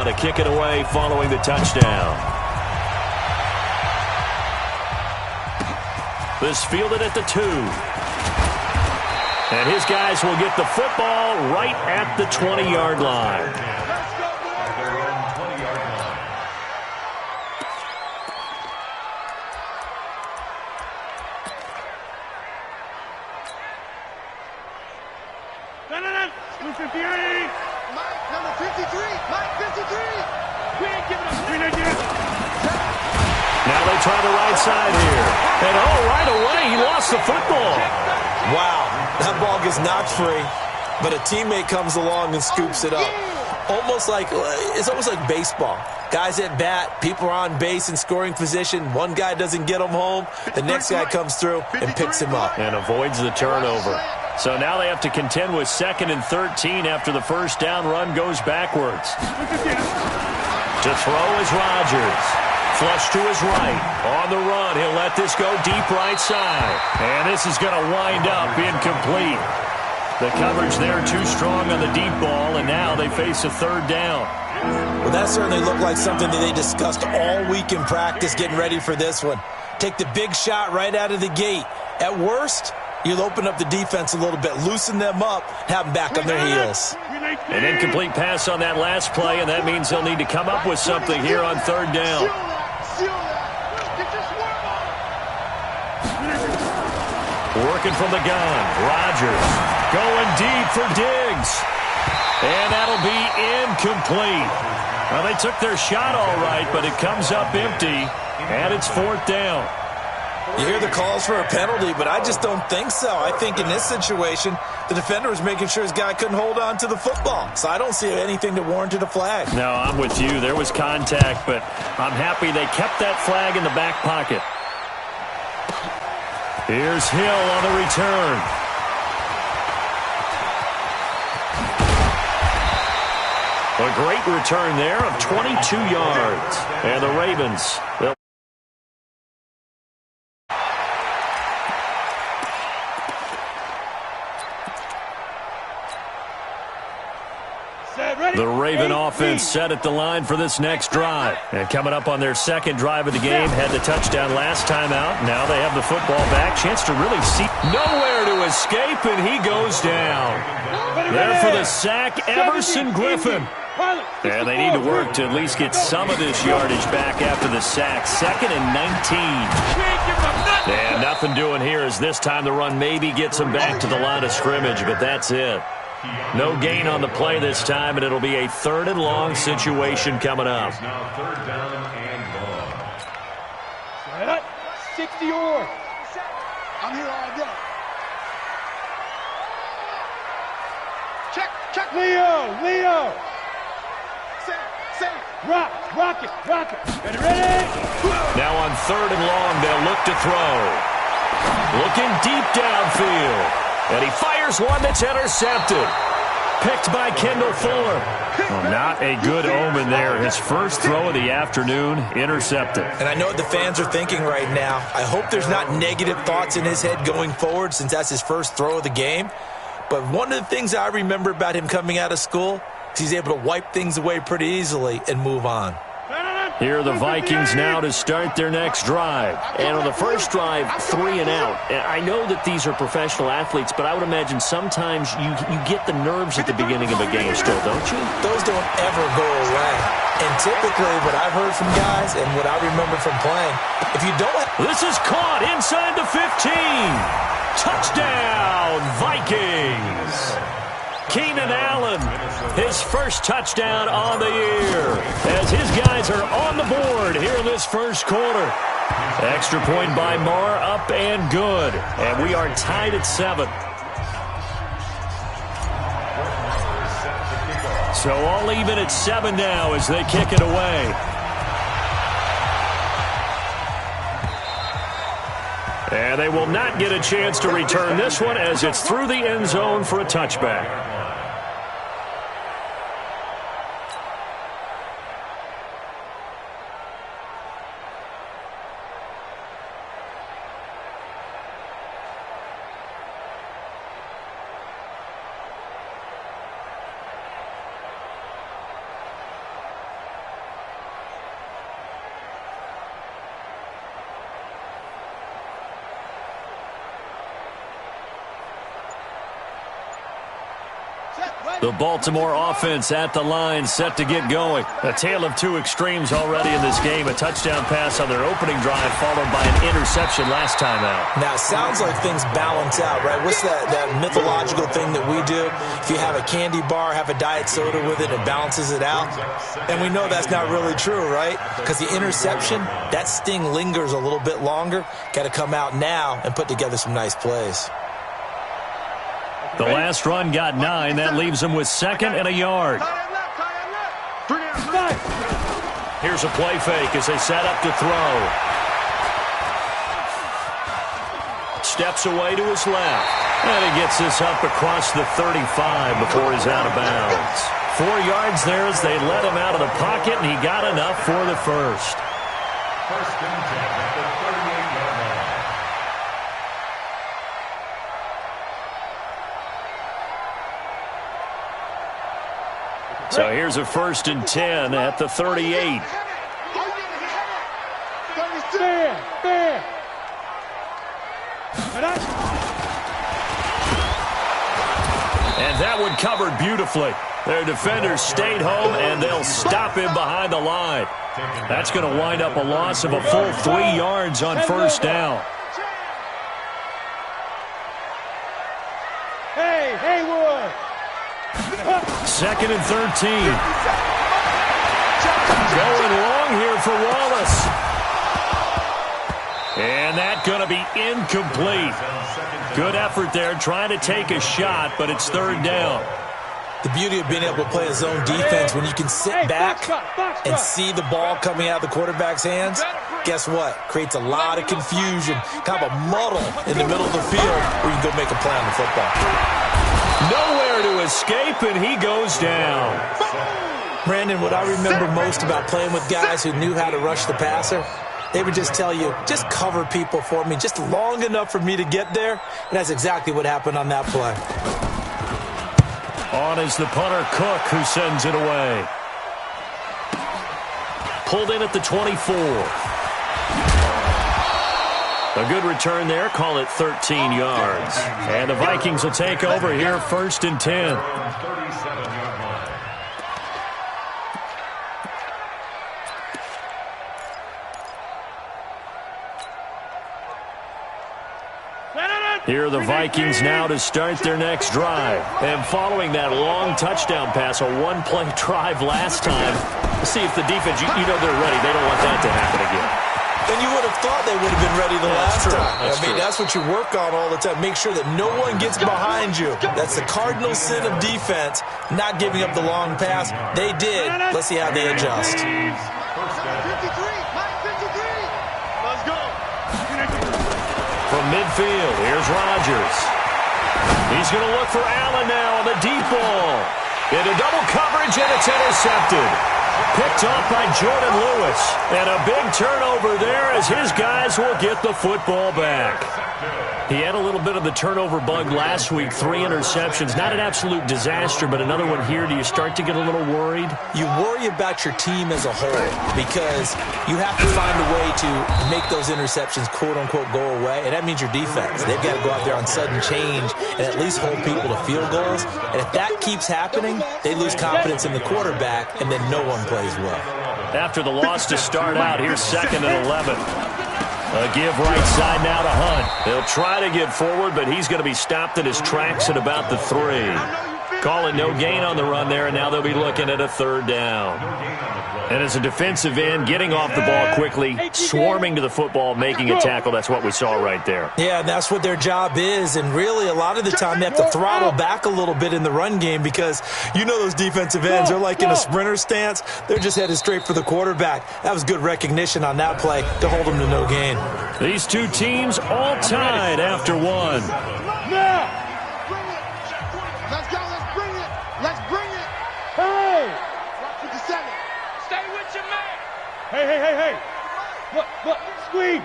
To kick it away following the touchdown. This fielded at the 2. And his guys will get the football right at the 20-yard line. Number 53, Mike 53. We ain't giving up. Now they try the right side here. And right away, he lost the football. Wow, that ball gets knocked free, but a teammate comes along and scoops it up. It's almost like baseball. Guys at bat, people are on base in scoring position. One guy doesn't get him home. The next guy comes through and picks him up. And avoids the turnover. So now they have to contend with 2nd and 13 after the first down run goes backwards. To throw is Rodgers. Flush to his right. On the run, he'll let this go deep right side. And this is going to wind up incomplete. The coverage there too strong on the deep ball, and now they face a 3rd down. Well, that certainly looked like something that they discussed all week in practice getting ready for this one. Take the big shot right out of the gate. At worst, you'll open up the defense a little bit, loosen them up, have them back on their heels. An incomplete pass on that last play, and that means they'll need to come up with something here on 3rd down. Working from the gun, Rodgers going deep for Diggs. And that'll be incomplete. Well, they took their shot all right, but it comes up empty, and it's 4th down. You hear the calls for a penalty, but I just don't think so. I think in this situation, the defender was making sure his guy couldn't hold on to the football. So I don't see anything that warranted a flag. No, I'm with you. There was contact, but I'm happy they kept that flag in the back pocket. Here's Hill on the return. A great return there of 22 yards. And the Ravens, the Raven offense set at the line for this next drive. And coming up on their 2nd drive of the game, had the touchdown last time out. Now they have the football back. Chance to really see nowhere to escape, and he goes down. There for the sack, Everson Griffin. And they need to work to at least get some of this yardage back after the sack. 2nd and 19. And nothing doing here as this time the run maybe gets them back to the line of scrimmage, but that's it. No gain on the play this time, and it'll be a 3rd and long situation coming up. Now 3rd down and long. 60 or. I'm here all day. Check. Leo. Rock it. Ready? Now on 3rd and long, they'll look to throw. Looking deep downfield. And he fires one that's intercepted. Picked by Kendall Fuller. Well, not a good omen there. His first throw of the afternoon, intercepted. And I know what the fans are thinking right now. I hope there's not negative thoughts in his head going forward since that's his first throw of the game. But one of the things I remember about him coming out of school is he's able to wipe things away pretty easily and move on. Here are the Vikings now to start their next drive. And on the first drive, 3 and out. I know that these are professional athletes, but I would imagine sometimes you get the nerves at the beginning of a game still, don't you? Those don't ever go away. And typically what I've heard from guys and what I remember from playing, if you don't... This is caught inside the 15. Touchdown, Vikings. Keenan Allen, his first touchdown on the year, as his guys are on the board here in this first quarter. Extra point by Marr, up and good. And we are tied at 7. So all even at 7 now as they kick it away. And they will not get a chance to return this one as it's through the end zone for a touchback. The Baltimore offense at the line, set to get going. A tale of two extremes already in this game. A touchdown pass on their opening drive, followed by an interception last time out. Now, it sounds like things balance out, right? What's that mythological thing that we do? If you have a candy bar, have a diet soda with it, it balances it out. And we know that's not really true, right? Because the interception, that sting lingers a little bit longer. Got to come out now and put together some nice plays. The last run got 9. That leaves them with 2nd and a yard. Here's a play fake as they set up to throw. Steps away to his left. And he gets this up across the 35 before he's out of bounds. 4 yards there as they let him out of the pocket, and he got enough for the first. First and 10 at the 38-yard line. So here's a 1st and 10 at the 38. And that one covered beautifully. Their defenders stayed home, and they'll stop him behind the line. That's going to wind up a loss of a full 3 yards on 1st down. Hey, Haywood! 2nd and 13. Going long here for Wallace. And that's going to be incomplete. Good effort there, trying to take a shot, but it's 3rd down. The beauty of being able to play a zone defense when you can sit back and see the ball coming out of the quarterback's hands, guess what? Creates a lot of confusion, kind of a muddle in the middle of the field where you can go make a play on the football. Nowhere to escape, and he goes down. Brandon, what I remember most about playing with guys who knew how to rush the passer, they would just tell you, just cover people for me, just long enough for me to get there. And that's exactly what happened on that play. On is the punter, Cook, who sends it away. Pulled in at the 24. A good return there. Call it 13 yards. And the Vikings will take over here, 1st and 10. Here are the Vikings now to start their next drive. And following that long touchdown pass, a one-play drive last time, see if the defense, you know they're ready. They don't want that to happen again. And you would have thought they would have been ready the last time. That's what you work on all the time. Make sure that no one gets behind you. That's the cardinal sin of defense, not giving up the long pass. They did. Let's see how they adjust. 53, Mike 53. Let's go. From midfield, here's Rodgers. He's going to look for Allen now on the deep ball. Into double coverage, and it's intercepted. Picked off by Jordan Lewis. And a big turnover there as his guys will get the football back. He had a little bit of the turnover bug last week, 3 interceptions. Not an absolute disaster, but another one here. Do you start to get a little worried? You worry about your team as a whole because you have to find a way to make those interceptions, quote-unquote, go away, and that means your defense. They've got to go out there on sudden change and at least hold people to field goals. And if that keeps happening, they lose confidence in the quarterback, and then no one plays well. After the loss to start out, here's 2nd and 11. A give right side now to Hunt. He'll try to get forward, but he's going to be stopped in his tracks at about the 3. Calling no gain on the run there, and now they'll be looking at a 3rd down. And as a defensive end, getting off the ball quickly, swarming to the football, making a tackle, that's what we saw right there. Yeah, and that's what their job is, and really a lot of the time they have to throttle back a little bit in the run game because you know those defensive ends, they're like in a sprinter stance. They're just headed straight for the quarterback. That was good recognition on that play to hold them to no gain. These two teams all tied after one. Now! Let's go, let's bring it! Let's bring it! Hey! 57. Stay with your man! Hey! Look, squeeze!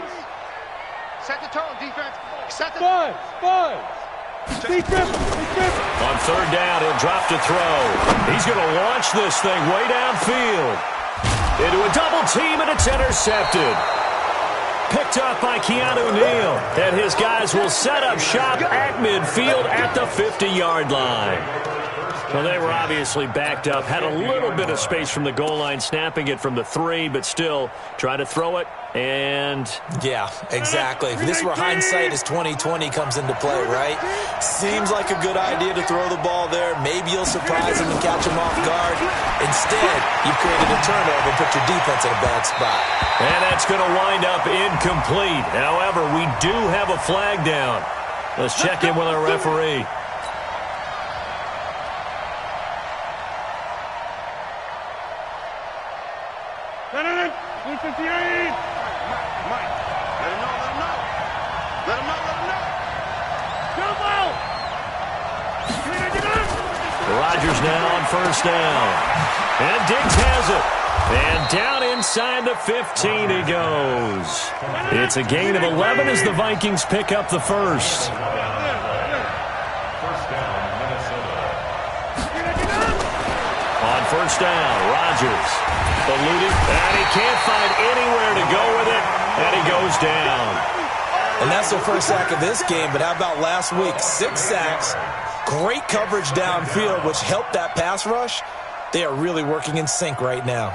Set the tone, defense. Set the tone. Buzz! Defense! On 3rd down, he'll drop to throw. He's going to launch this thing way downfield. Into a double team, and it's intercepted. Picked up by Keanu Neal. And his guys will set up shop at midfield at the 50-yard line. Well, they were obviously backed up, had a little bit of space from the goal line, snapping it from the 3, but still try to throw it, and... Yeah, exactly. This is where hindsight is 20/20 comes into play, right? Seems like a good idea to throw the ball there. Maybe you'll surprise him and catch him off guard. Instead, you've created a turnover and put your defense in a bad spot. And that's going to wind up incomplete. However, we do have a flag down. Let's check in with our referee. Rodgers now on first down. And Diggs has it. And down inside the 15 he goes. It's a gain of 11 as the Vikings pick up the first. On first down, Rodgers eluded, and he can't find anywhere to go with it, and he goes down. And that's their first sack of this game, but how about last week? 6 sacks, great coverage downfield, which helped that pass rush. They are really working in sync right now.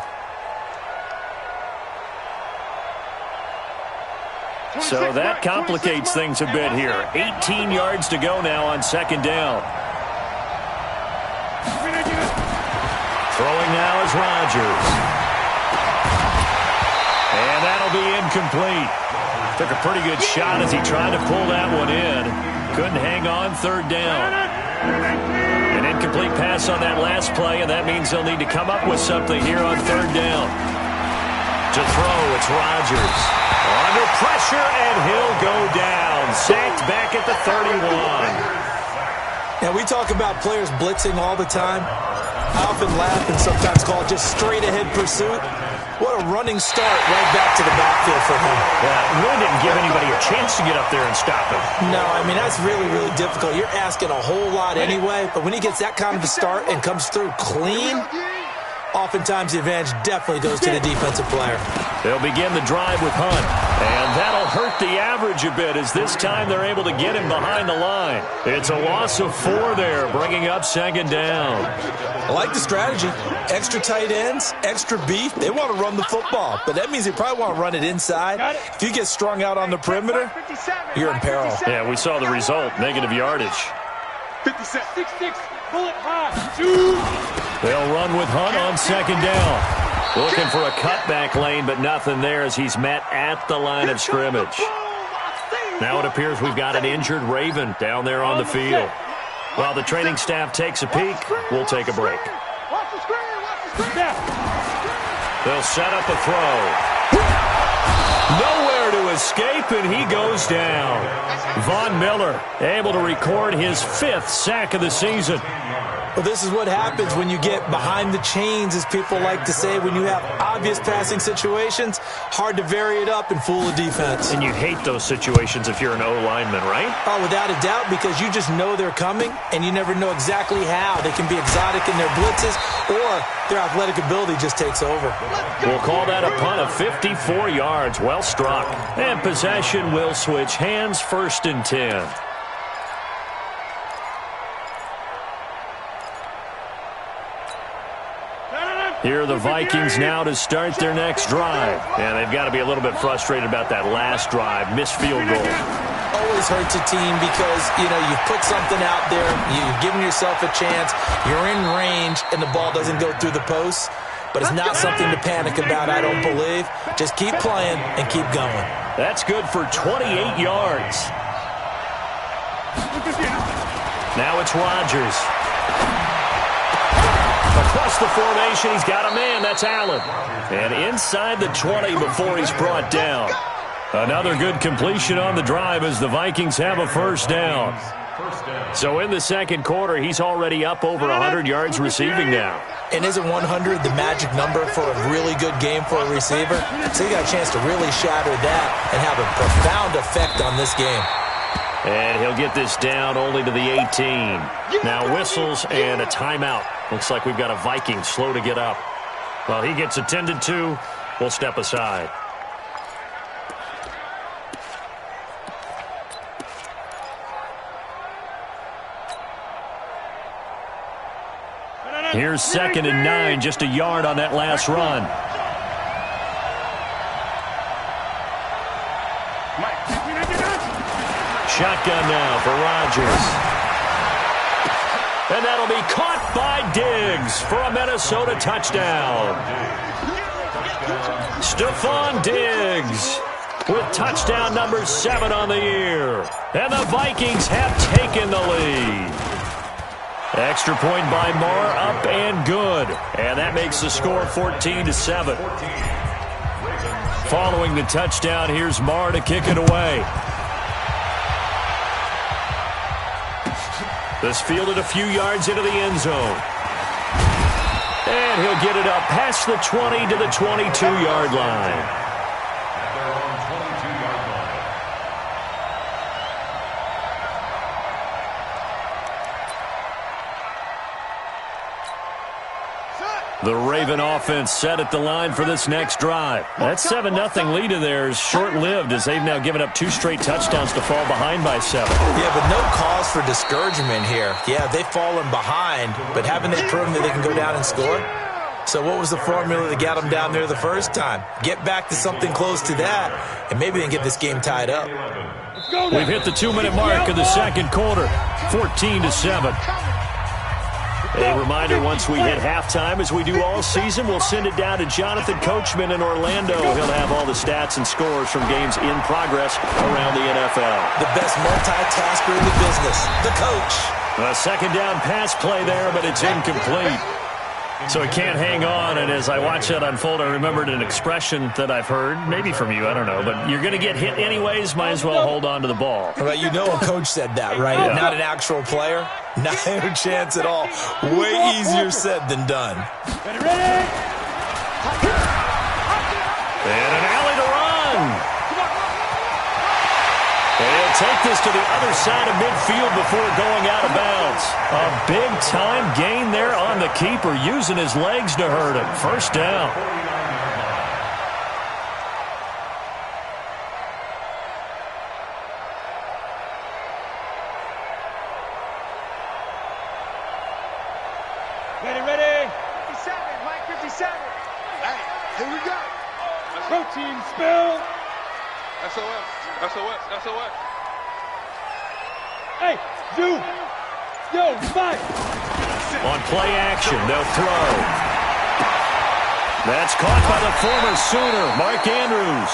So that complicates things a bit here. 18 yards to go now on second down. Throwing now is Rodgers. And that'll be incomplete. Took a pretty good shot as he tried to pull that one in. Couldn't hang on third down. An incomplete pass on that last play, and that means they'll need to come up with something here on third down. To throw, it's Rodgers. Under pressure, and he'll go down. Sacked back at the 31. Now, we talk about players blitzing all the time. I often laugh and sometimes call it just straight-ahead pursuit. What a running start right back to the backfield for him. Yeah, really didn't give anybody a chance to get up there and stop him. No, I mean, that's really, really difficult. You're asking a whole lot anyway, but when he gets that kind of a start and comes through clean, oftentimes the advantage definitely goes to the defensive player. They'll begin the drive with Hunt, and that'll hurt the average a bit as this time they're able to get him behind the line. It's a loss of 4 there, bringing up second down. I like the strategy. Extra tight ends, extra beef. They want to run the football, but that means they probably want to run it inside. If you get strung out on the perimeter, you're in peril. Yeah, we saw the result, negative yardage. 6-6, bullet high. They'll run with Hunt on second down. Looking for a cutback lane, but nothing there as he's met at the line of scrimmage. Now it appears we've got an injured Raven down there on the field. While the training staff takes a peek, we'll take a break. They'll set up a throw. Nowhere to escape, and he goes down. Von Miller able to record his 5th sack of the season. Well, this is what happens when you get behind the chains, as people like to say. When you have obvious passing situations, hard to vary it up and fool the defense. And you hate those situations if you're an O-lineman, right? Oh, without a doubt, because you just know they're coming, and you never know exactly how. They can be exotic in their blitzes, or their athletic ability just takes over. We'll call that a punt of 54 yards. Well struck. And possession will switch hands, 1st and 10. Here are the Vikings now to start their next drive. And they've got to be a little bit frustrated about that last drive. Missed field goal. Always hurts a team because, you've put something out there. You've given yourself a chance. You're in range, and the ball doesn't go through the posts. But it's not something to panic about, I don't believe. Just keep playing and keep going. That's good for 28 yards. Now it's Rodgers. Across the formation, he's got a man. That's Allen. And inside the 20 before he's brought down. Another good completion on the drive as the Vikings have a first down. So in the second quarter, he's already up over 100 yards receiving now. And isn't 100 the magic number for a really good game for a receiver? So you got a chance to really shatter that and have a profound effect on this game. And he'll get this down only to the 18. Now whistles and a timeout. Looks like we've got a Viking slow to get up. While he gets attended to, we'll step aside. Here's 2nd and 9, just a yard on that last run. Shotgun now for Rodgers. And that'll be caught by Diggs for a Minnesota touchdown. Stephon Diggs with touchdown number 7 on the year. And the Vikings have taken the lead. Extra point by Marr, up and good. And that makes the score 14-7. Following the touchdown, here's Marr to kick it away. This fielded a few yards into the end zone. And he'll get it up past the 20 to the 22-yard line. The Raven offense set at the line for this next drive. That 7-0 lead of theirs short-lived as they've now given up 2 straight touchdowns to fall behind by 7. Yeah, but no cause for discouragement here. Yeah, they've fallen behind, but haven't they proven that they can go down and score? So what was the formula that got them down there the first time? Get back to something close to that, and maybe they can get this game tied up. We've hit the 2-minute mark of the second quarter, 14-7. A reminder, once we hit halftime, as we do all season, we'll send it down to Jonathan Coachman in Orlando. He'll have all the stats and scores from games in progress around the NFL. The best multitasker in the business, the coach. A second down pass play there, but it's incomplete. So he can't hang on, and as I watch that unfold, I remembered an expression that I've heard, maybe from you, I don't know, but you're going to get hit anyways, might as well hold on to the ball. Well, you know a coach said that, right? Yeah. Not an actual player. Not a chance at all. Way easier said than done. Ready? And an alley to run. He'll take this to the other side of midfield before going out of bounds. A big-time gain there on the keeper, using his legs to hurt him. First down. Ready? 57, Mike 57. Hey, here we go. Protein spill. SOS. Hey, yo, Mike. On play action, they'll throw. That's caught by the former Sooner, Mark Andrews.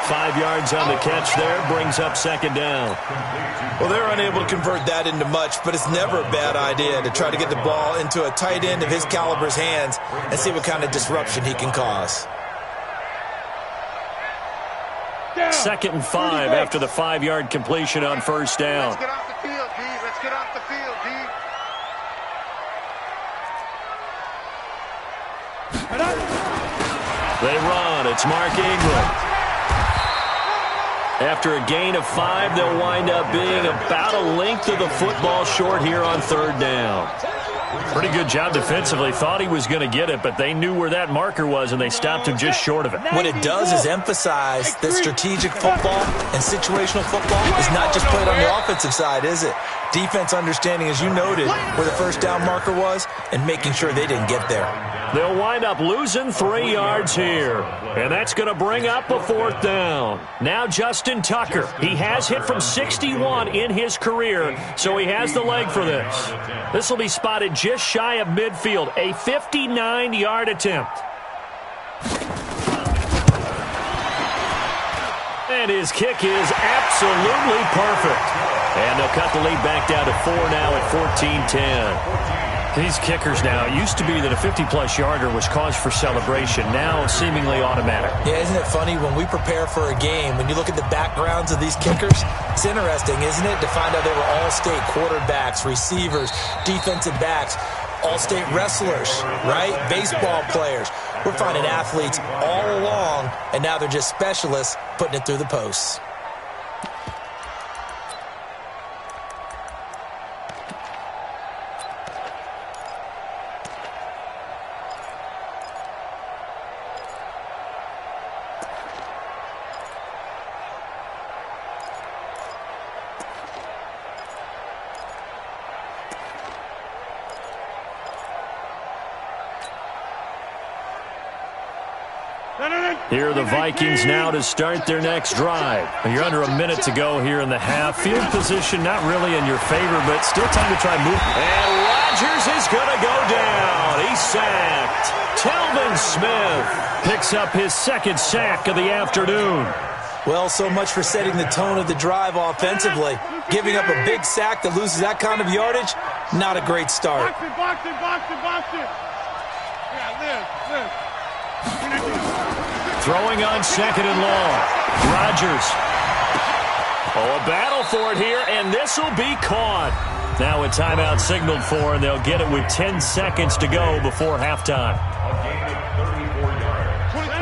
5 yards on the catch there, brings up second down. Well, they're unable to convert that into much, but it's never a bad idea to try to get the ball into a tight end of his caliber's hands and see what kind of disruption he can cause. 2nd and 5 after the 5-yard completion on first down. Let's get off the field, D. Let's get off the field, D. They run. It's Mark Ingram. After a gain of 5, they'll wind up being about a length of the football short here on third down. Pretty good job defensively. Thought he was going to get it, but they knew where that marker was, and they stopped him just short of it. What it does is emphasize that strategic football and situational football is not just played on the offensive side, is it? Defense understanding, as you noted, where the first down marker was and making sure they didn't get there. They'll wind up losing 3 yards here, and that's going to bring up a 4th down. Now Justin Tucker. He has hit from 61 in his career, so he has the leg for this. This will be spotted just shy of midfield, a 59-yard attempt. And his kick is absolutely perfect. And they'll cut the lead back down to 4 now at 14-10. These kickers now, it used to be that a 50-plus yarder was cause for celebration. Now seemingly automatic. Yeah, isn't it funny when we prepare for a game, when you look at the backgrounds of these kickers, it's interesting, isn't it, to find out they were all-state quarterbacks, receivers, defensive backs, all-state wrestlers, right? Baseball players. We're finding athletes all along, and now they're just specialists putting it through the posts. Here are the Vikings now to start their next drive. You're under a minute to go here in the half. Field position not really in your favor, but still time to try move. And Rodgers is going to go down. He's sacked. Telvin Smith picks up his second sack of the afternoon. Well, so much for setting the tone of the drive offensively. Giving up a big sack that loses that kind of yardage, not a great start. Box it. Yeah, live. Throwing on second and long. Rodgers. Oh, a battle for it here, and this will be caught. Now a timeout signaled for, and they'll get it with 10 seconds to go before halftime.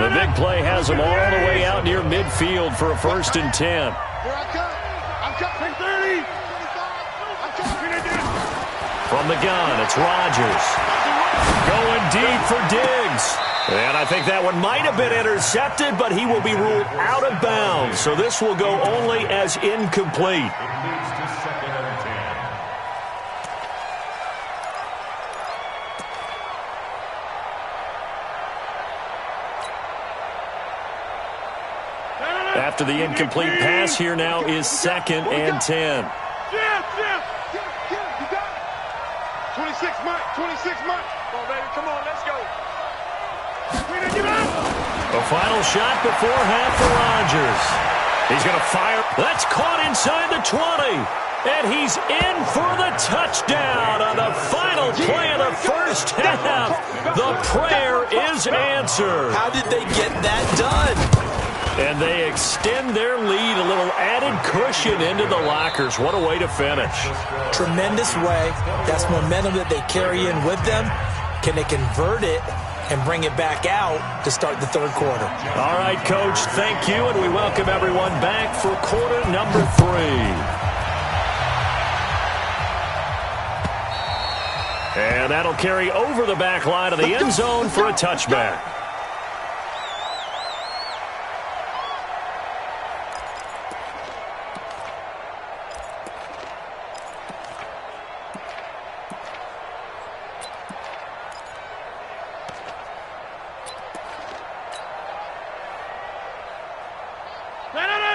The big play has them all the way out near midfield for a 1st and 10. Here I come. I'm coming. 30. From the gun, it's Rodgers. Going deep for Diggs. And I think that one might have been intercepted, but he will be ruled out of bounds. So this will go only as incomplete. After the incomplete pass, here now is 2nd and 10. Yeah. You got it. 26 months. Come on, baby. Come on, let's go. A final shot before half for Rodgers. He's going to fire. That's caught inside the 20. And he's in for the touchdown on the final play of the first half. The prayer is answered. How did they get that done? And they extend their lead, a little added cushion into the lockers. What a way to finish. Tremendous way. That's momentum that they carry in with them. Can they convert it and bring it back out to start the third quarter? All right, Coach, thank you, and we welcome everyone back for quarter number 3. And that'll carry over the back line of the end zone for a touchback.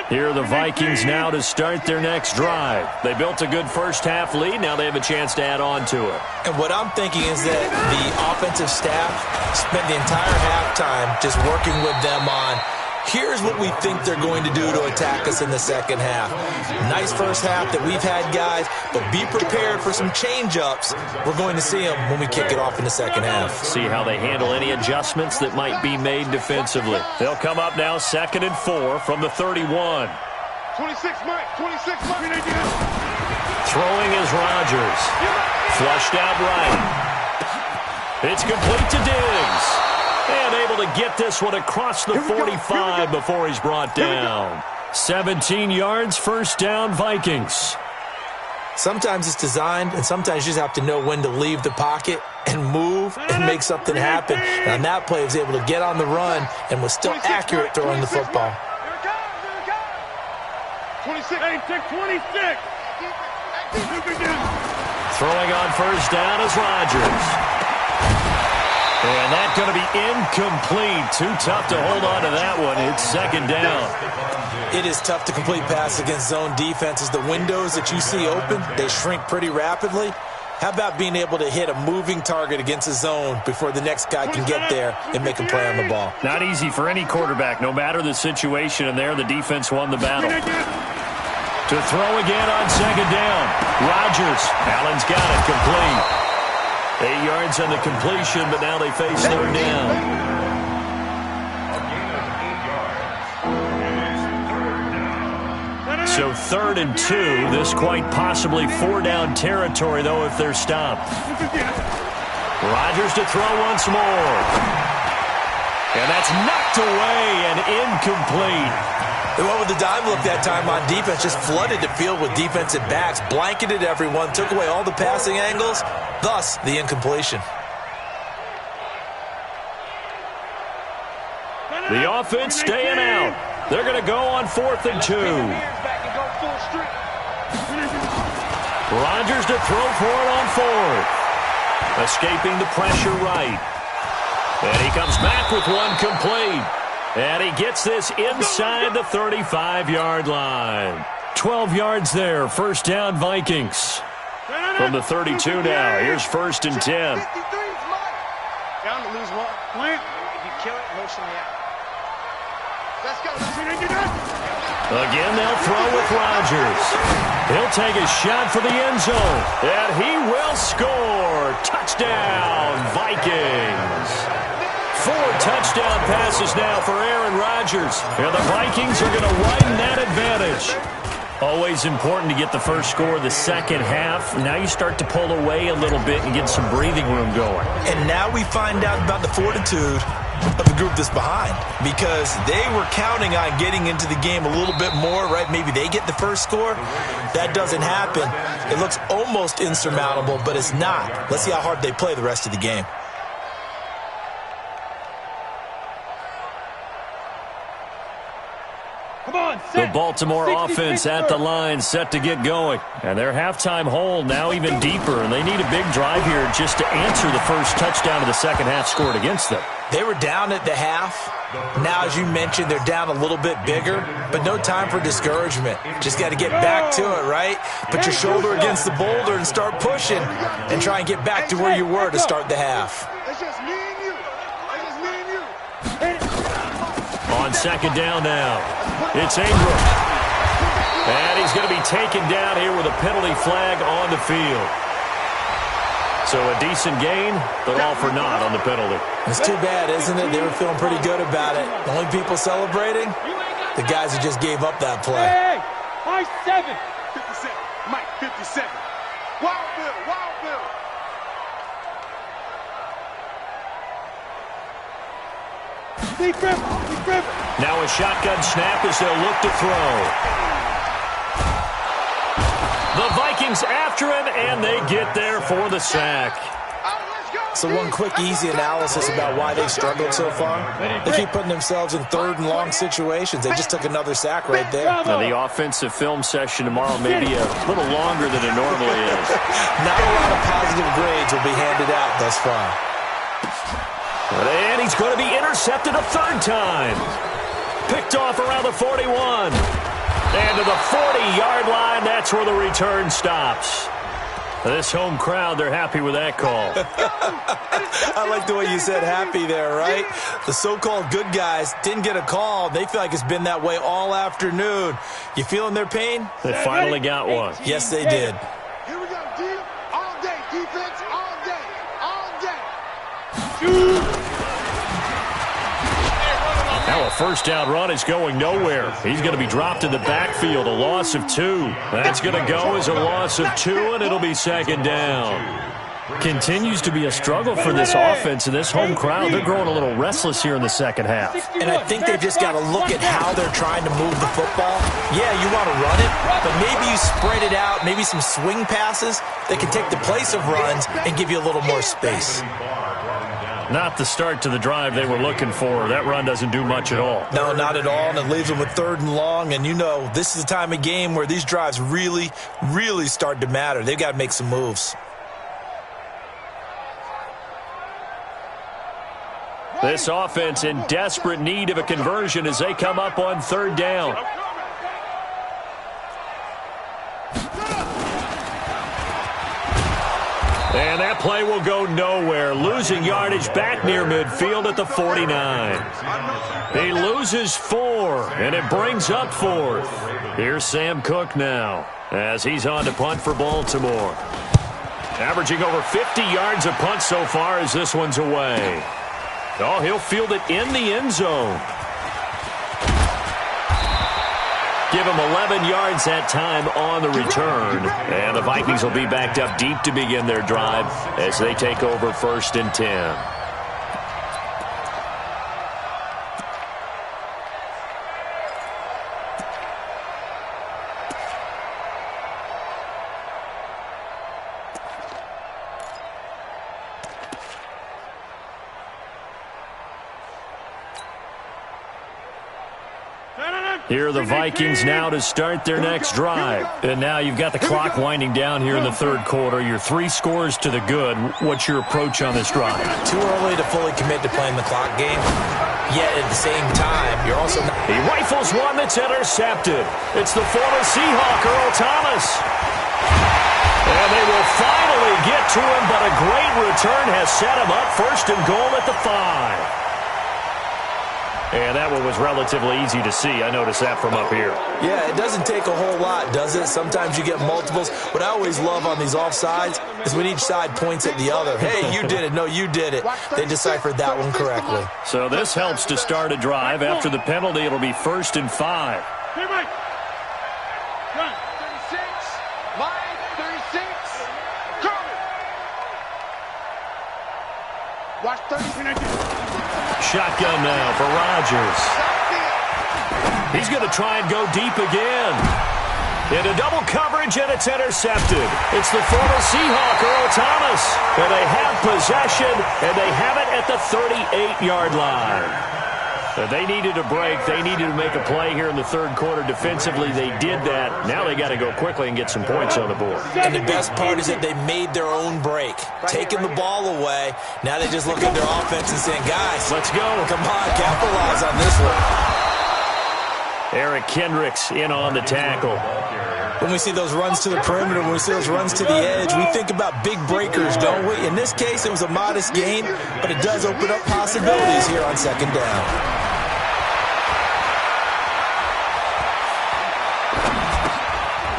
Here are the Vikings now to start their next drive. They built a good first-half lead. Now they have a chance to add on to it. And what I'm thinking is that the offensive staff spent the entire halftime just working with them on, here's what we think they're going to do to attack us in the second half. Nice first half that we've had, guys, but be prepared for some change-ups. We're going to see them when we kick it off in the second half. See how they handle any adjustments that might be made defensively. They'll come up now 2nd and 4 from the 31. 26 months. Throwing is Rodgers. Flushed out right. It's complete to Diggs. And able to get this one across the 45 before he's brought down. 17 yards, first down, Vikings. Sometimes it's designed, and sometimes you just have to know when to leave the pocket and move and make something happen. And on that play, he was able to get on the run and was still accurate throwing the football. 26. Throwing on first down is Rodgers. And that's going to be incomplete. Too tough to hold on to that one. It's 2nd down. It is tough to complete passes against zone defenses. The windows that you see open, they shrink pretty rapidly. How about being able to hit a moving target against a zone before the next guy can get there and make a play on the ball? Not easy for any quarterback, no matter the situation, and there the defense won the battle. To throw again on 2nd down. Rodgers. Allen's got it complete. 8 yards on the completion, but now they face 3rd down. So 3rd and 2. This quite possibly 4-down territory, though, if they're stopped. Rodgers to throw once more. And that's knocked away and incomplete. They went with the dime look that time on defense, just flooded the field with defensive backs, blanketed everyone, took away all the passing angles, thus the incompletion. The offense staying out. They're going to go on 4th and 2. Rodgers to throw for it on 4th. Escaping the pressure right. And he comes back with one complete. And he gets this inside the 35-yard line. 12 yards there, first down Vikings. From the 32 now, here's 1st and 10. Down to lose one. Plant. If you kill it, motion me out. Let's go. Again, they'll throw with Rodgers. He'll take a shot for the end zone. And he will score. Touchdown, Vikings. 4 touchdown passes now for Aaron Rodgers. And the Vikings are going to widen that advantage. Always important to get the first score of the second half. Now you start to pull away a little bit and get some breathing room going. And now we find out about the fortitude of the group that's behind, because they were counting on getting into the game a little bit more, right? Maybe they get the first score. That doesn't happen. It looks almost insurmountable, but it's not. Let's see how hard they play the rest of the game. The Baltimore offense at the line, set to get going. And their halftime hole now even deeper, and they need a big drive here just to answer the first touchdown of the second half scored against them. They were down at the half. Now, as you mentioned, they're down a little bit bigger, but no time for discouragement. Just got to get back to it, right? Put your shoulder against the boulder and start pushing and try and get back to where you were to start the half. It's just me and you. It's just me and you. On second down now, it's Ingram. And he's going to be taken down here with a penalty flag on the field. So a decent gain, but all for naught on the penalty. It's too bad, isn't it? They were feeling pretty good about it. The only people celebrating, the guys who just gave up that play. Hey, Mike 7. 57. Mike 57. Wild Bill, Wild Bill. Deep river, deep river. Now a shotgun snap as they'll look to throw. The Vikings after him, and they get there for the sack. So one quick, easy analysis about why they've struggled so far. They keep putting themselves in 3rd and long situations. They just took another sack right there. Now the offensive film session tomorrow may be a little longer than it normally is. Not a lot of positive grades will be handed out thus far. And he's going to be intercepted a 3rd time. Picked off around the 41. And to the 40-yard line, that's where the return stops. This home crowd, they're happy with that call. I like the way you said happy there, right? The so-called good guys didn't get a call. They feel like it's been that way all afternoon. You feeling their pain? They finally got one. Yes, they did. Here we go, D. All day, defense, all day, all day. Now a first down run is going nowhere. He's going to be dropped in the backfield, a loss of 2. That's going to go as a loss of 2, and it'll be 2nd down. Continues to be a struggle for this offense and this home crowd. They're growing a little restless here in the second half. And I think they've just got to look at how they're trying to move the football. Yeah, you want to run it, but maybe you spread it out, maybe some swing passes that can take the place of runs and give you a little more space. Not the start to the drive they were looking for. That run doesn't do much at all. No, not at all, and it leaves them with 3rd and long. And you know, this is the time of game where these drives really, really start to matter. They've got to make some moves. This offense in desperate need of a conversion as they come up on 3rd down. And that play will go nowhere. Losing yardage back near midfield at the 49. He loses 4, and it brings up 4th. Here's Sam Cook now as he's on to punt for Baltimore. Averaging over 50 yards a punt so far as this one's away. Oh, he'll field it in the end zone. Give him 11 yards that time on the return. And the Vikings will be backed up deep to begin their drive as they take over 1st and 10. Here are the Vikings now to start their next drive. And now you've got the clock winding down here in the 3rd quarter. Your 3 scores to the good. What's your approach on this drive? Too early to fully commit to playing the clock game. Yet at the same time, you're also not... He rifles one that's intercepted. It's the former Seahawk, Earl Thomas. And they will finally get to him, but a great return has set him up first and goal at the 5. And that one was relatively easy to see. I noticed that from up here. Yeah, it doesn't take a whole lot, does it? Sometimes you get multiples. What I always love on these offsides is when each side points at the other. Hey, you did it. No, you did it. They deciphered that one correctly. So this helps to start a drive. After the penalty, it'll be 1st and 5. Hey, Mike. Run. 36. Line 36. Curry. Watch 30. Shotgun now for Rodgers. He's going to try and go deep again. Into double coverage, and it's intercepted. It's the former Seahawk, Earl Thomas. And they have possession, and they have it at the 38-yard line. They needed a break. They needed to make a play here in the third quarter. Defensively, they did that. Now they got to go quickly and get some points on the board. And the best part is that they made their own break. Taking the ball away. Now they just look at their offense and saying, guys, let's go. Come on, capitalize on this one. Eric Kendricks in on the tackle. When we see those runs to the perimeter, when we see those runs to the edge, we think about big breakers, don't we? In this case, it was a modest gain, but it does open up possibilities here on second down.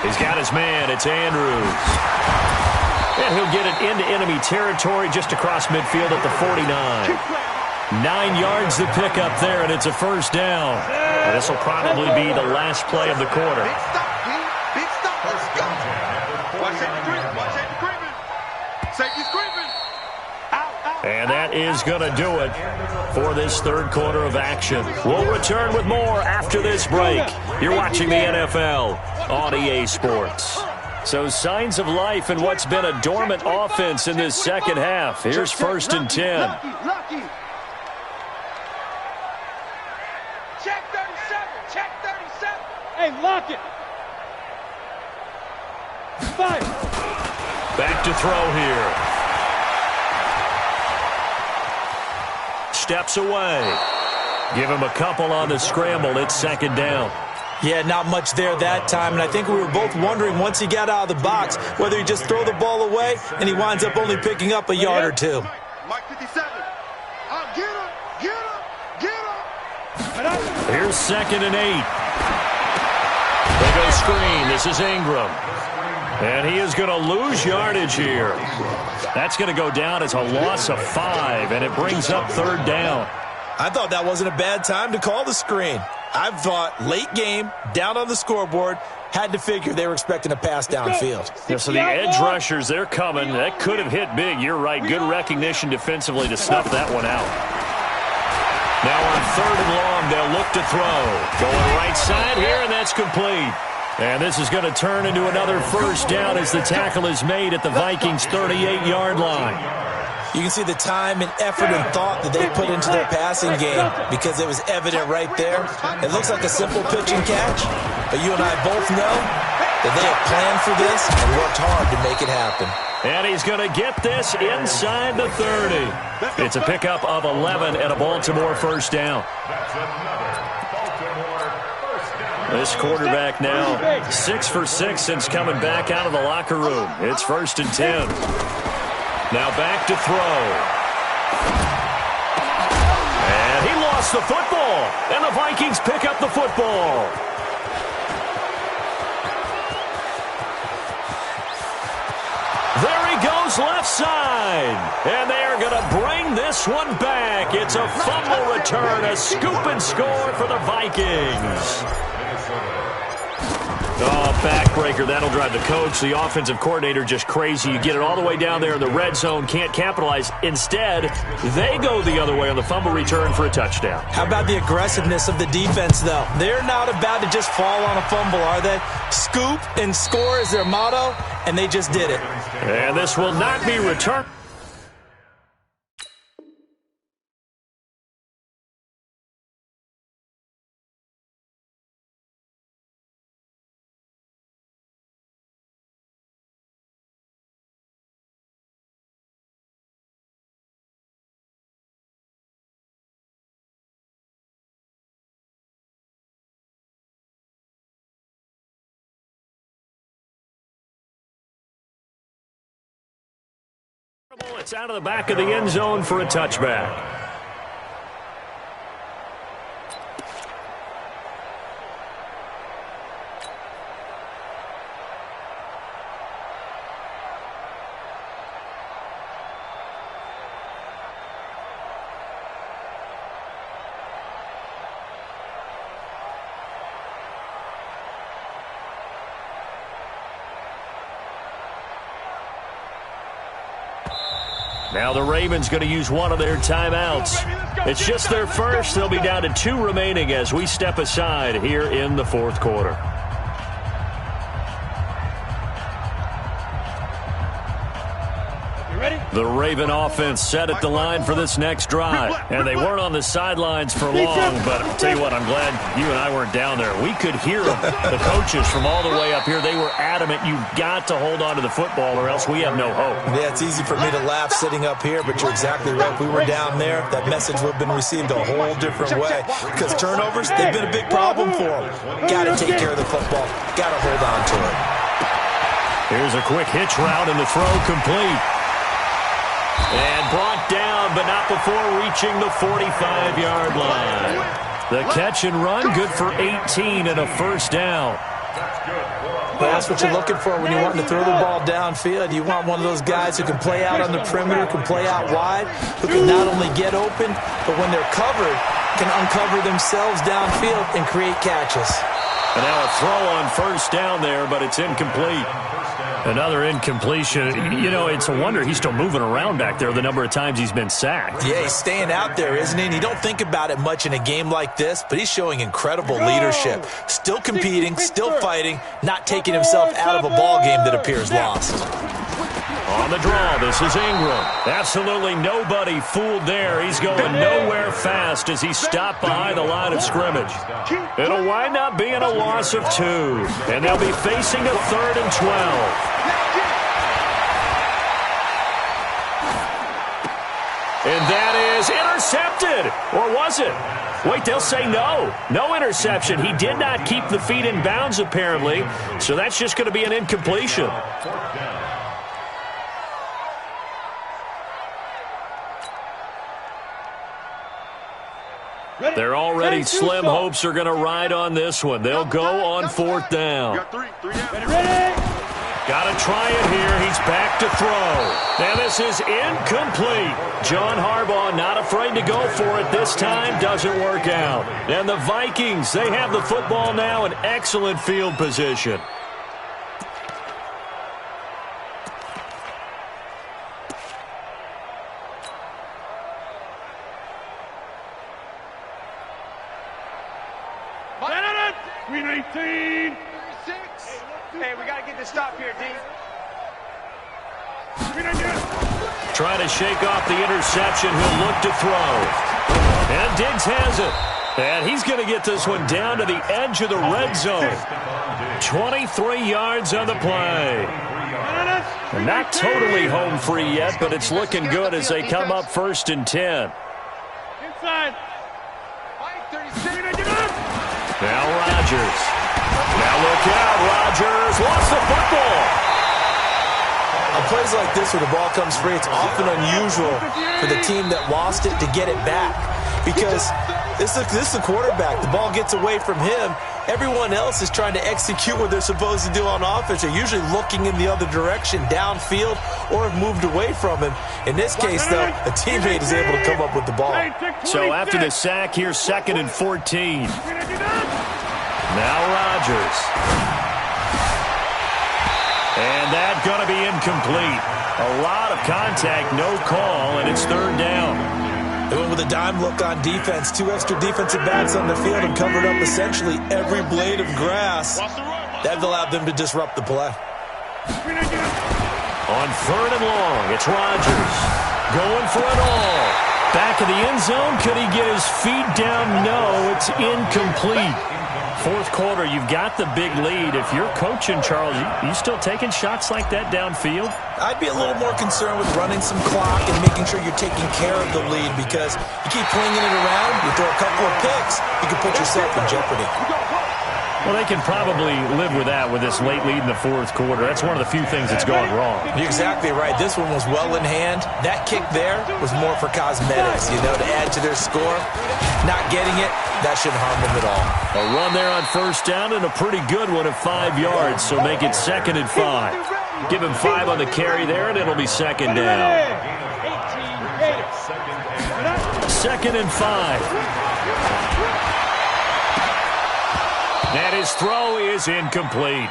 He's got his man. It's Andrews. And he'll get it into enemy territory just across midfield at the 49. 9 yards to pick up there, and it's a first down. And this will probably be the last play of the quarter. Big stop, D. Big stop. Let's go. Watch safety creeping. Watch safety creeping. Safety's creeping. And that is going to do it for this third quarter of action. We'll return with more after this break. You're watching the NFL on EA Sports. So signs of life in what's been a dormant offense in this second half. Here's 1st and 10. Lucky. Check 37. Check 37. Hey, lock it. 5. Back to throw here. Steps away. Give him a couple on the scramble. It's second down. Yeah, not much there that time, and I think we were both wondering once he got out of the box whether he just throw the ball away and he winds up only picking up a yard or two. Mike 57. Get him. Get him. Get him. Here's 2nd and 8. They go screen. This is Ingram. And he is going to lose yardage here. That's going to go down as a loss of 5, and it brings up 3rd down. I thought that wasn't a bad time to call the screen. I thought late game, down on the scoreboard, had to figure they were expecting a pass downfield. Yeah, so the edge rushers, they're coming. That could have hit big. You're right. Good recognition defensively to snuff that one out. Now on 3rd and long, they'll look to throw. Going right side here, and that's complete. And this is going to turn into another first down as the tackle is made at the Vikings' 38-yard line. You can see the time and effort and thought that they put into their passing game because it was evident right there. It looks like a simple pitch and catch, but you and I both know that they have planned for this and worked hard to make it happen. And he's going to get this inside the 30. It's a pickup of 11 and a Baltimore first down. This quarterback now 6 for 6 since coming back out of the locker room. It's 1st and 10. Now back to throw. And he lost the football. And the Vikings pick up the football. There he goes left side. And they are going to bring this one back. It's a fumble return, a scoop and score for the Vikings. Oh, backbreaker. That'll drive the coach, the offensive coordinator, just crazy. You get it all the way down there in the red zone, can't capitalize. Instead, they go the other way on the fumble return for a touchdown. How about the aggressiveness of the defense, though? They're not about to just fall on a fumble, are they? Scoop and score is their motto, and they just did it. And this will not be returned. It's out of the back of the end zone for a touchback. Now the Ravens going to use one of their timeouts. It's just their first. They'll be down to 2 remaining as we step aside here in the fourth quarter. The Raven offense set at the line for this next drive. And they weren't on the sidelines for long, but I'll tell you what, I'm glad you and I weren't down there. We could hear them, the coaches from all the way up here. They were adamant, you've got to hold on to the football or else we have no hope. Yeah, it's easy for me to laugh sitting up here, but you're exactly right. If we were down there, that message would have been received a whole different way. Because turnovers, they've been a big problem for them. Got to take care of the football. Got to hold on to it. Here's a quick hitch route and the throw complete. And brought down, but not before reaching the 45-yard line. The catch and run, good for 18 and a first down. Well, that's what you're looking for when you want to throw the ball downfield. You want one of those guys who can play out on the perimeter, can play out wide, who can not only get open, but when they're covered, can uncover themselves downfield and create catches. And now a throw on first down there, but it's incomplete. Another incompletion. You know, it's a wonder he's still moving around back there the number of times he's been sacked. Yeah, he's staying out there, isn't he? And you don't think about it much in a game like this, but he's showing incredible leadership. Still competing, still fighting, not taking himself out of a ball game that appears lost. On the draw, this is Ingram. Absolutely nobody fooled there. He's going nowhere fast as he stopped behind the line of scrimmage. It'll wind up being a loss of 2. And they'll be facing a 3rd and 12. And that is intercepted. Or was it? Wait, they'll say no. No interception. He did not keep the feet in bounds, apparently. So that's just going to be an incompletion. Their already slim hopes are going to ride on this one. They'll go on 4th down. Got to try it here. He's back to throw. And this is incomplete. John Harbaugh not afraid to go for it this time. Doesn't work out. And the Vikings, they have the football now in excellent field position. Hey, we got to get this stop here, D. Trying to shake off the interception. He'll look to throw. And Diggs has it. And he's going to get this one down to the edge of the red zone. 23 yards on the play. And not totally home free yet, but it's looking good as they come up 1st and 10. Inside. Now Rodgers. Now look out, Rodgers lost the football. On plays like this where the ball comes free, it's often unusual for the team that lost it to get it back. Because this is the quarterback. The ball gets away from him. Everyone else is trying to execute what they're supposed to do on offense. They're usually looking in the other direction, downfield, or have moved away from him. In this case, though, a teammate is able to come up with the ball. So after the sack, here's 2nd and 14. Now Rodgers. And that's going to be incomplete. A lot of contact, no call, and it's 3rd down. They went with a dime look on defense. 2 extra defensive backs on the field and covered up essentially every blade of grass. That allowed them to disrupt the play. On 3rd and long, it's Rodgers. Going for it all. Back of the end zone. Could he get his feet down? No, it's incomplete. 4th quarter, you've got the big lead. If you're coaching, Charles, you still taking shots like that downfield? I'd be a little more concerned with running some clock and making sure you're taking care of the lead, because you keep flinging it around, you throw a couple of picks, you can put yourself in jeopardy. Well, they can probably live with that with this late lead in the fourth quarter. That's one of the few things that's gone wrong. You're exactly right. This one was well in hand. That kick there was more for cosmetics, to add to their score. Not getting it, that shouldn't harm them at all. A run there on first down and a pretty good one of 5 yards, so make it 2nd and 5. Give him 5 on the carry there, and it'll be 2nd down. 2nd and 5. And his throw is incomplete.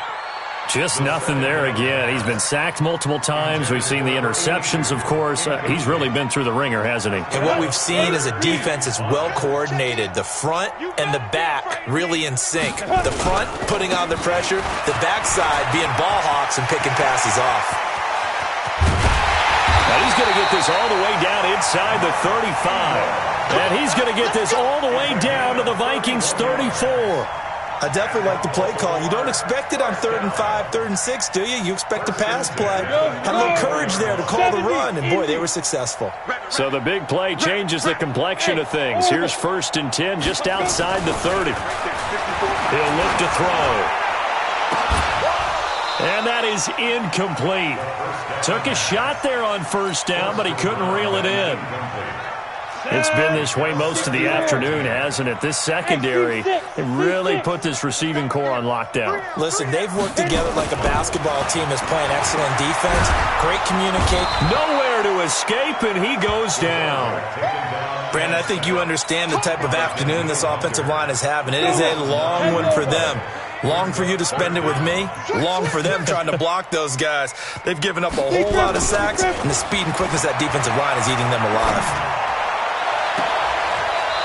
Just nothing there again. He's been sacked multiple times. We've seen the interceptions, of course. He's really been through the ringer, hasn't he? And what we've seen is a defense that's well coordinated. The front and the back really in sync. The front putting on the pressure, the backside being ball hawks and picking passes off. Now he's going to get this all the way down inside the 35. And he's going to get this all the way down to the Vikings 34. I definitely like the play call. You don't expect it on 3rd and 5, 3rd and 6, do you? You expect a pass play. Had a little courage there to call the run, and boy, they were successful. So the big play changes the complexion of things. Here's 1st and 10 just outside the 30. He'll look to throw. And that is incomplete. Took a shot there on 1st down, but he couldn't reel it in. It's been this way most of the afternoon, hasn't it? This secondary, they really put this receiving core on lockdown. Listen, they've worked together like a basketball team that's playing excellent defense. Great communicate. Nowhere to escape, and he goes down. Brandon, I think you understand the type of afternoon this offensive line is having. It is a long one for them. Long for you to spend it with me. Long for them trying to block those guys. They've given up a whole lot of sacks, and the speed and quickness of that defensive line is eating them alive.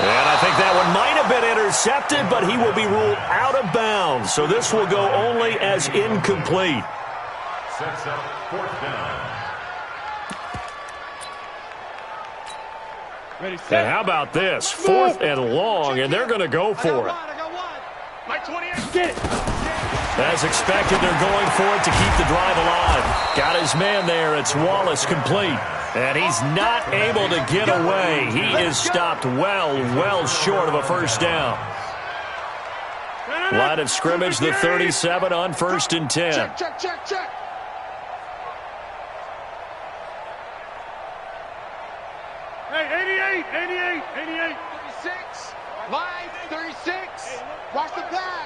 And I think that one might have been intercepted, but he will be ruled out of bounds. So this will go only as incomplete. Sets up 4th down. Ready, set. And how about this? 4th and long, and they're going to go for it. I got one. My 28. Get it. As expected, they're going for it to keep the drive alive. Got his man there. It's Wallace complete. And he's not able to get away. He is stopped well short of a 1st down. Line of scrimmage, the 37 on 1st and 10. Check. Hey, 88. 36. Line, 36. Watch the pass.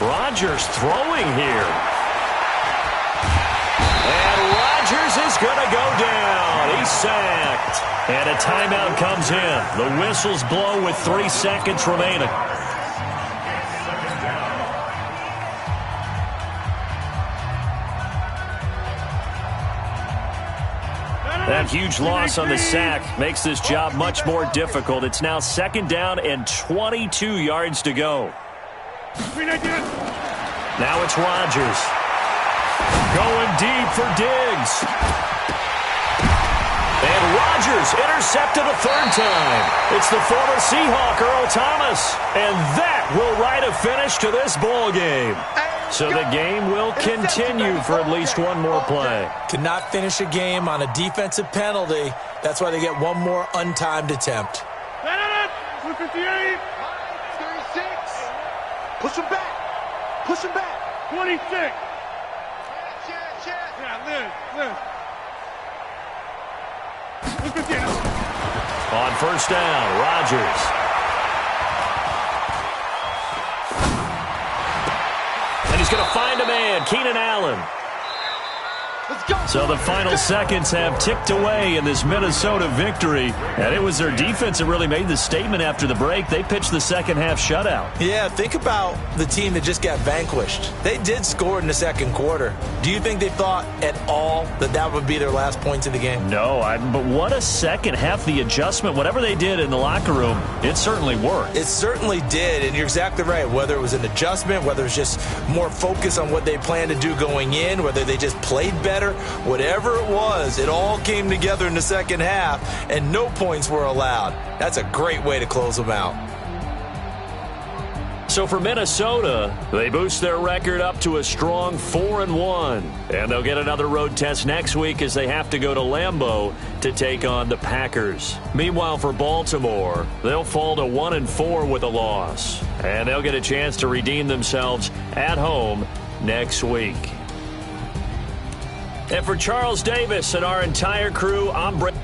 Rodgers throwing here. And Rodgers is going to go down. He's sacked. And a timeout comes in. The whistles blow with 3 seconds remaining. That huge loss on the sack makes this job much more difficult. It's now 2nd down and 22 yards to go. Now it's Rodgers. Going deep for Diggs. And Rodgers intercepted a 3rd time. It's the former Seahawk, Earl Thomas. And that will write a finish to this ball game. So the game will continue for at least one more play. Cannot finish a game on a defensive penalty. That's why they get one more untimed attempt. 58. 36. Push him back. 26. Yeah, Liz. On 1st down, Rodgers. And he's going to find a man, Keenan Allen. Let's go. So the final seconds have ticked away in this Minnesota victory. And it was their defense that really made the statement after the break. They pitched the second half shutout. Yeah, think about the team that just got vanquished. They did score in the 2nd quarter. Do you think they thought at all that that would be their last points of the game? No, but what a second half. The adjustment, whatever they did in the locker room, it certainly worked. It certainly did, and you're exactly right. Whether it was an adjustment, whether it was just more focus on what they planned to do going in, whether they just played better, whatever it was, it all came together in the second half, and no points were allowed. That's a great way to close them out. So for Minnesota, they boost their record up to a strong 4-1. And they'll get another road test next week as they have to go to Lambeau to take on the Packers. Meanwhile, for Baltimore, they'll fall to 1-4 with a loss. And they'll get a chance to redeem themselves at home next week. And for Charles Davis and our entire crew, I'm Brett.